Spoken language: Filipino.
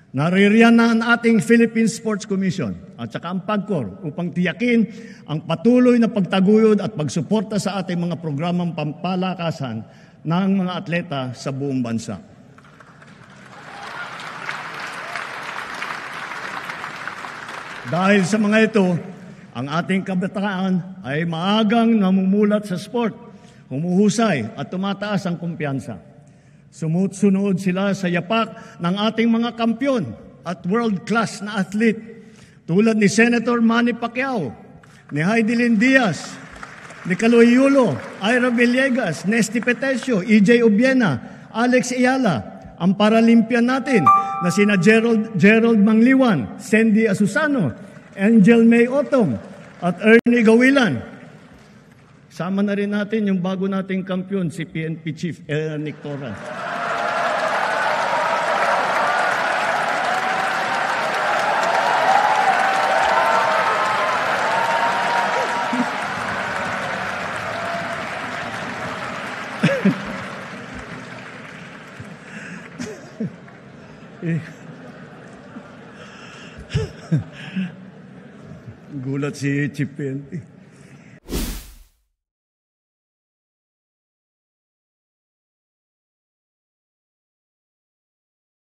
Naririyan na ang ating Philippine Sports Commission at saka ang PAGCOR upang tiyakin ang patuloy na pagtaguyod at pagsuporta sa ating mga programang pampalakasan ng mga atleta sa buong bansa. Dahil sa mga ito, ang ating kabataan ay maagang namumulat sa sport, humuhusay at tumataas ang kumpiyansa. Sumusunod sila sa yapak ng ating mga kampyon at world-class na athlete tulad ni Senator Manny Pacquiao, ni Heidelin Diaz, ni Kaloy Yulo, Ira Villegas, Nesty Petesio, EJ Obiena, Alex Ayala, ang Paralympian natin na sina Gerald Mangliwan, Sandy Asusano, Angel May Otom, at Ernie Gawilan. Sama na rin natin yung bago nating kampyon, si PNP Chief Nick Torres. Gulat si Chief PNP.